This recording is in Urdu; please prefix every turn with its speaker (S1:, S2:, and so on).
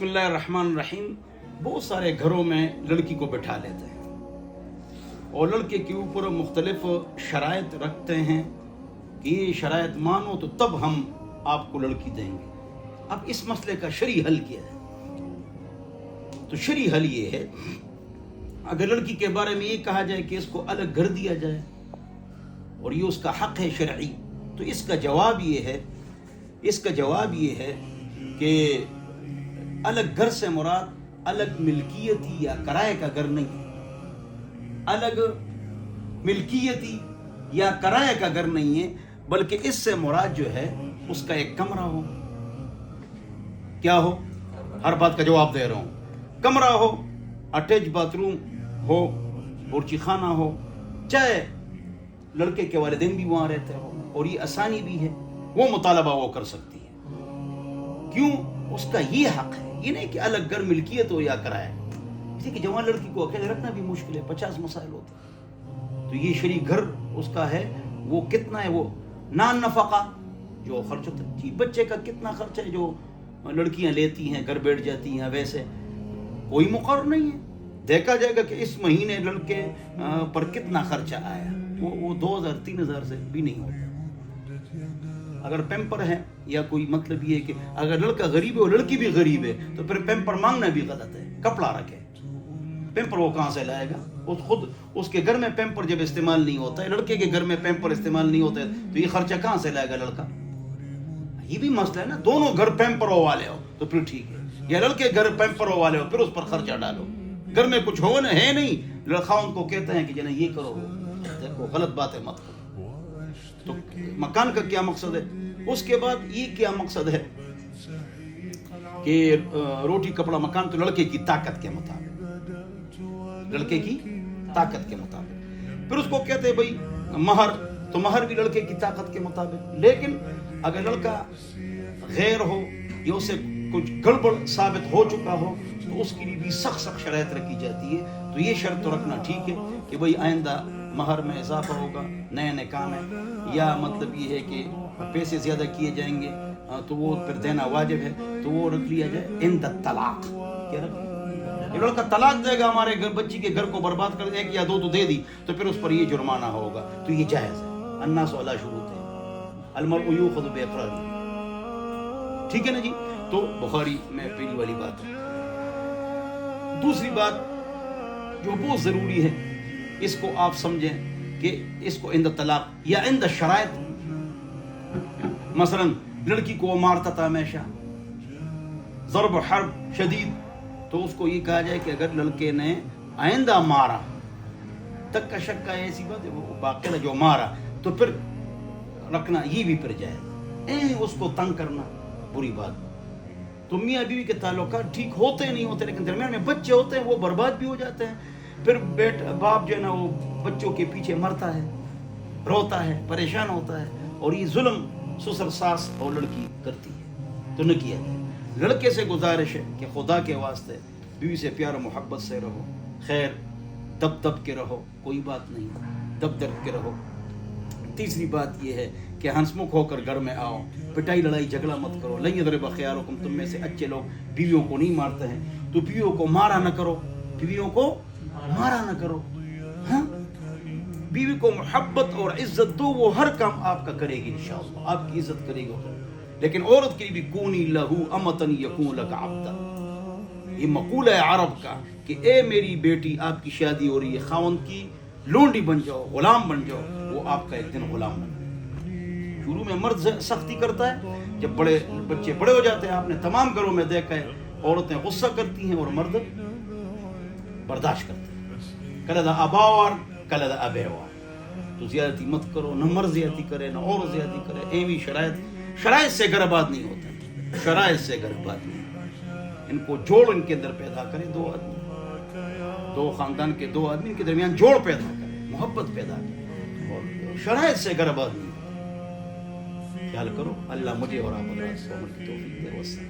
S1: بسم اللہ الرحمن الرحیم. بہت سارے گھروں میں لڑکی کو بٹھا لیتے ہیں اور لڑکے کے اوپر مختلف شرائط رکھتے ہیں کہ یہ شرائط مانو تو تب ہم آپ کو لڑکی دیں گے. اب اس مسئلے کا شرعی حل کیا ہے؟ تو شرعی حل یہ ہے، اگر لڑکی کے بارے میں یہ کہا جائے کہ اس کو الگ گھر دیا جائے اور یہ اس کا حق ہے شرعی، تو اس کا جواب یہ ہے کہ الگ گھر سے مراد الگ ملکیتی یا کرائے کا گھر نہیں، الگ ملکیتی یا کرائے کا گھر نہیں ہے، بلکہ اس سے مراد جو ہے اس کا ایک کمرہ ہو. کیا ہو؟ ہر بات کا جواب دے رہا ہوں. کمرہ ہو، اٹیچ باتھ روم ہو، بورچی خانہ ہو، چاہے لڑکے کے والدین بھی وہاں رہتے ہو، اور یہ آسانی بھی ہے، وہ مطالبہ وہ کر سکتی ہے. کیوں؟ اس کا یہ حق ہے. یہ نہیں کہ الگ گھر ملکیت ہو یا کرایہ. اسی کہ جوان لڑکی کو اکیلے رکھنا بھی مشکل ہے، 50 مسائل ہوتے ہیں. تو یہ شرعی گھر اس کا ہے. وہ کتنا ہے؟ وہ نان نفقہ جو خرچ ہوتا ہے، بچے کا کتنا خرچ ہے جو لڑکیاں لیتی ہیں، گھر بیٹھ جاتی ہیں، ویسے کوئی مقرر نہیں ہے. دیکھا جائے گا کہ اس مہینے لڑکے پر کتنا خرچہ آیا، وہ 2000 3000 سے بھی نہیں ہوتا. اگر پیمپر ہے یا کوئی مطلب یہ ہے کہ اگر لڑکا غریب ہے اور لڑکی بھی غریب ہے تو پھر پیمپر مانگنا بھی غلط ہے. کپڑا رکھے، پیمپر وہ کہاں سے لائے گا؟ خود اس کے گھر میں پیمپر جب استعمال نہیں ہوتا ہے، لڑکے کے گھر میں پیمپر استعمال نہیں ہوتا ہے، تو یہ خرچہ کہاں سے لائے گا لڑکا؟ یہ بھی مسئلہ ہے نا. دونوں گھر پیمپروں والے ہو تو پھر ٹھیک ہے، یا لڑکے گھر پیمپروں والے ہو پھر اس پر خرچہ ڈالو. گھر میں کچھ ہو نہ ہے نہیں، لڑکاؤں کو کہتے ہیں کہ جنہیں یہ کرو، دیکھو غلط بات ہے، مت کرو. تو مکان کا کیا مقصد ہے؟ اس کے بعد یہ کیا مقصد ہے کہ روٹی کپڑا مکان تو لڑکے کی طاقت کے مطابق، لڑکے کی طاقت کے مطابق. پھر اس کو کہتے ہیں بھائی مہر، تو مہر بھی لڑکے کی طاقت کے مطابق. لیکن اگر لڑکا غیر ہو یا اسے کچھ گڑبڑ ثابت ہو چکا ہو تو اس کے لیے بھی سخت شرائط رکھی جاتی ہے. تو یہ شرط تو رکھنا ٹھیک ہے کہ بھائی آئندہ مہر میں اضافہ ہوگا، نئے نئے کام ہے، یا مطلب یہ ہے کہ پیسے زیادہ کیے جائیں گے تو وہ پھر دینا واجب ہے، تو وہ رکھ لیا جائے. عند الطلاق کیا رکھ؟ یہ لڑکا طلاق دے گا، ہمارے گھر بچی کے گھر کو برباد کر دے، 1 یا 2 تو دے دی، تو پھر اس پر یہ جرمانہ ہوگا. تو یہ جائز ہے. الناس علی شروط المرء یؤخذ باقرارہ. ٹھیک ہے نا جی؟ تو بخاری میں پہلی والی بات ہے. دوسری بات جو بہت ضروری ہے، اس کو آپ سمجھیں کہ اس کو عند طلاق یا عند شرائط، مثلا لڑکی کو مارتا تھا ہمیشہ، ضرب حرب شدید، تو اس کو یہ کہا جائے کہ اگر لڑکے نے آئندہ مارا، تک کا شک کا ایسی بات ہے، وہ باقی جو مارا تو پھر رکھنا یہ بھی پھر جائے. اس کو تنگ کرنا بری بات. تو میاں بیوی کے تعلقات ٹھیک ہوتے نہیں ہوتے، لیکن درمیان میں بچے ہوتے ہیں، وہ برباد بھی ہو جاتے ہیں. پھر باپ جو ہے نا وہ بچوں کے پیچھے مرتا ہے، روتا ہے، پریشان ہوتا ہے، اور یہ ظلم سسر ساس اور لڑکی کرتی ہے. تو نہ کیا جائے. لڑکے سے گزارش ہے کہ خدا کے واسطے بیوی سے پیار و محبت سے رہو، خیر دب کے رہو، کوئی بات نہیں، دب کے رہو. تیسری بات یہ ہے کہ ہنسمکھ ہو کر گھر میں آؤ، پٹائی لڑائی جھگڑا مت کرو. لن یضرب خیارکم، تم میں سے اچھے لوگ بیویوں کو نہیں مارتے ہیں، تو بیویوں کو مارا نہ کرو، بیویوں کو مارا نہ کرو. ہاں، بیوی کو محبت اور عزت دو، وہ ہر کام آپ کا کرے گی انشاءاللہ، آپ کی عزت کرے گی. لیکن عورت کے لیے بھی کونی لہو امتن یکون لک عبدا. یہ مقولہ ہے عرب کا کہ اے میری بیٹی، آپ کی شادی ہو رہی ہے، خاوند کی لونڈی بن جاؤ، غلام بن جاؤ، وہ آپ کا ایک دن غلام بن جائے. شروع میں مرد سختی کرتا ہے، جب بچے بڑے ہو جاتے ہیں، آپ نے تمام گھروں میں دیکھا ہے، عورتیں غصہ کرتی ہیں اور مرد برداشت کرتے ہیں. کلدہ اباوار کلدہ ابیوار. تو زیادتی مت کرو، نہ مرد زیادتی کرے نہ عورت زیادتی کرے. ایوی شرائط سے گھر آباد نہیں ہوتا، شرائط سے گھر آباد نہیں. ان کو جوڑ ان کے اندر پیدا کرے، 2 آدمی، 2 خاندان کے 2 آدمی، ان کے درمیان جوڑ پیدا کرے، محبت پیدا کرے، اور شرائط سے گھر آباد نہیں. خیال کرو. اللہ مجھے اور آپ حضرات کو عمل کی توفیق دے. والسلام.